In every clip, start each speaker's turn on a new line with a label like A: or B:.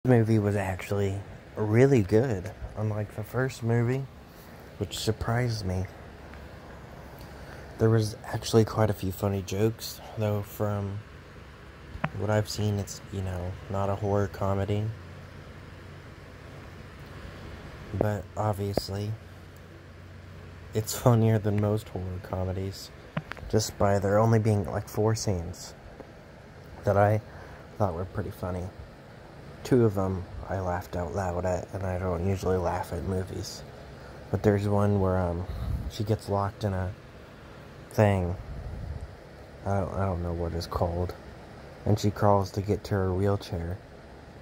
A: Movie was actually really good, unlike the first movie, which surprised me. There was actually quite a few funny jokes, though from what I've seen, it's, not a horror comedy. But obviously, it's funnier than most horror comedies, just by there only being like 4 scenes that I thought were pretty funny. 2 of them I laughed out loud at, and I don't usually laugh at movies. But there's one where she gets locked in a thing. I don't know what it's called. And she crawls to get to her wheelchair.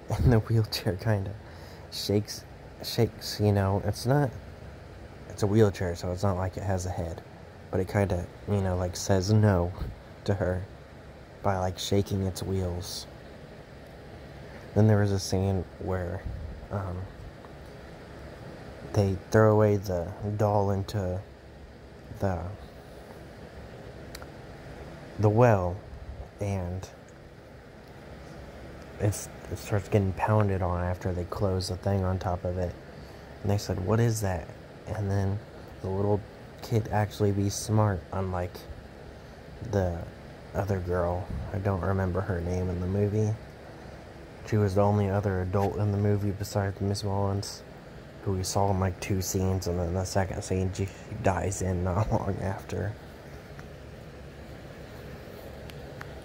A: And the wheelchair kind of shakes, it's a wheelchair, so it's not like it has a head. But it kind of, like says no to her by like shaking its wheels. Then there was a scene where they throw away the doll into the well, and it starts getting pounded on after they close the thing on top of it. And they said, "What is that?" And then the little kid actually be smart, unlike the other girl. I don't remember her name in the movie. She was the only other adult in the movie besides Miss Mullins, who we saw in like 2 scenes, and then the second scene she dies in not long after.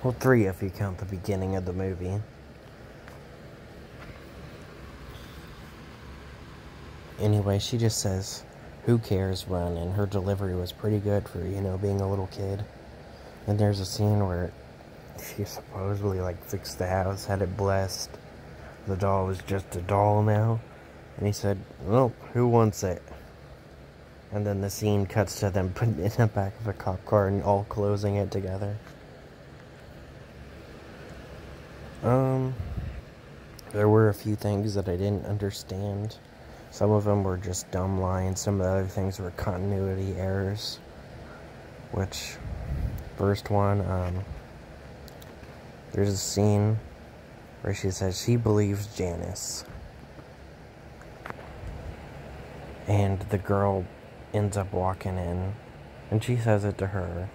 A: Well, 3 if you count the beginning of the movie. Anyway, she just says, "Who cares, run," and her delivery was pretty good for, being a little kid. And there's a scene where she supposedly, fixed the house, had it blessed. The doll was just a doll now. And he said, "Well, who wants it?" And then the scene cuts to them putting it in the back of a cop car and all closing it together. There were a few things that I didn't understand. Some of them were just dumb lines. Some of the other things were continuity errors. Which, first one, there's a scene where she says she believes Janice. And the girl ends up walking in, and she says it to her.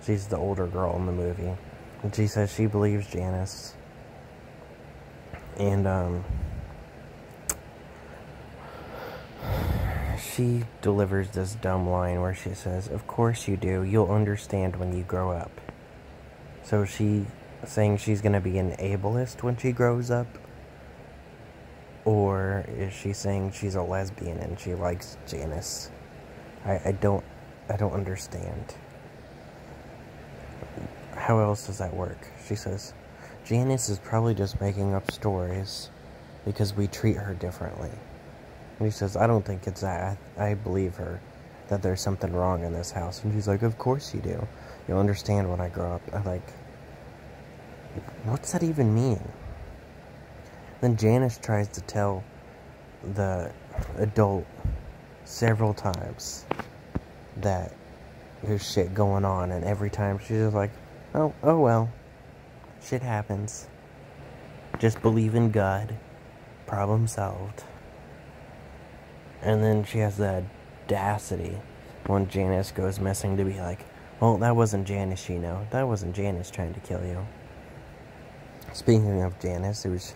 A: She's the older girl in the movie. And she says she believes Janice. And, she delivers this dumb line where she says, "Of course you do. You'll understand when you grow up." So she saying she's going to be an ableist when she grows up? Or is she saying she's a lesbian and she likes Janice? I don't understand. How else does that work? She says, "Janice is probably just making up stories because we treat her differently." And he says, "I don't think it's that. I believe her that there's something wrong in this house." And she's like, "Of course you do. You'll understand when I grow up." I'm like, what's that even mean? Then Janice tries to tell the adult several times that there's shit going on, and every time she's just like, oh well, shit happens. Just believe in God. Problem solved. And then she has the audacity when Janice goes missing to be like, "Well, that wasn't Janice, That wasn't Janice trying to kill you." Speaking of Janice, there was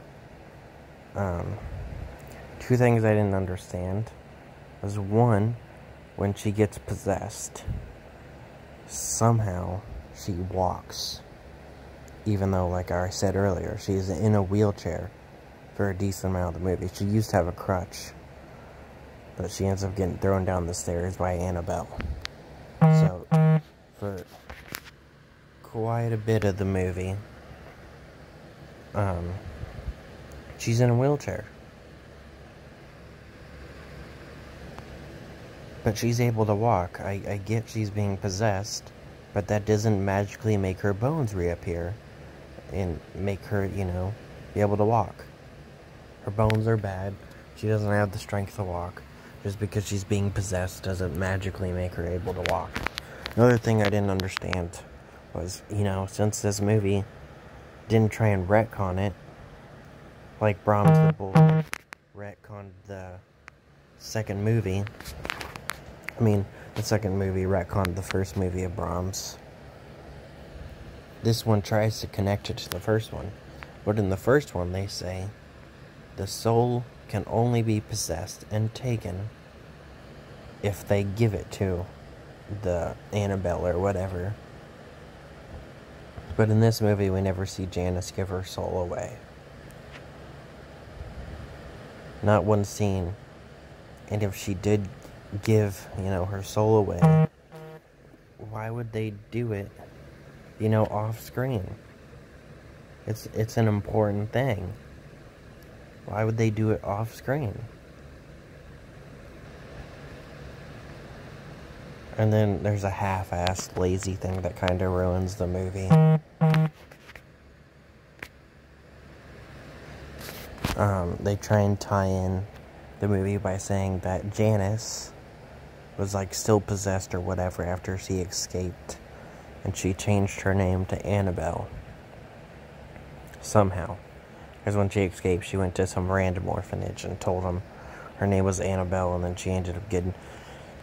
A: 2 things I didn't understand. Was one, when she gets possessed, somehow she walks. Even though, like I said earlier, she's in a wheelchair for a decent amount of the movie. She used to have a crutch, but she ends up getting thrown down the stairs by Annabelle. So, for quite a bit of the movie, she's in a wheelchair. But she's able to walk. I get she's being possessed, but that doesn't magically make her bones reappear and make her, be able to walk. Her bones are bad. She doesn't have the strength to walk. Just because she's being possessed doesn't magically make her able to walk. Another thing I didn't understand was, since this movie didn't try and retcon it, like Brahms the Bull retconned the second movie. I mean, the second movie retconned the first movie of Brahms. This one tries to connect it to the first one. But in the first one, they say, the soul can only be possessed and taken if they give it to the Annabelle or whatever. But in this movie, we never see Janice give her soul away. Not one scene. And if she did give, her soul away, why would they do it, off screen? It's an important thing. Why would they do it off screen? And then there's a half-assed lazy thing that kind of ruins the movie. They try and tie in the movie by saying that Janice was still possessed or whatever after she escaped, and she changed her name to Annabelle somehow, because when she escaped she went to some random orphanage and told them her name was Annabelle, and then she ended up getting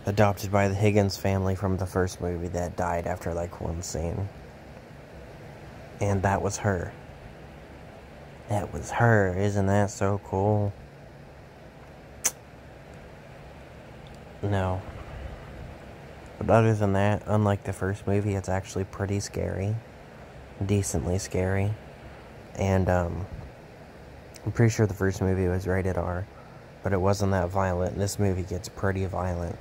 A: adopted by the Higgins family from the first movie that died after one scene. And that was her. That was her. Isn't that so cool? No. But other than that, unlike the first movie, it's actually pretty scary. Decently scary. And, I'm pretty sure the first movie was rated R. But it wasn't that violent. This movie gets pretty violent.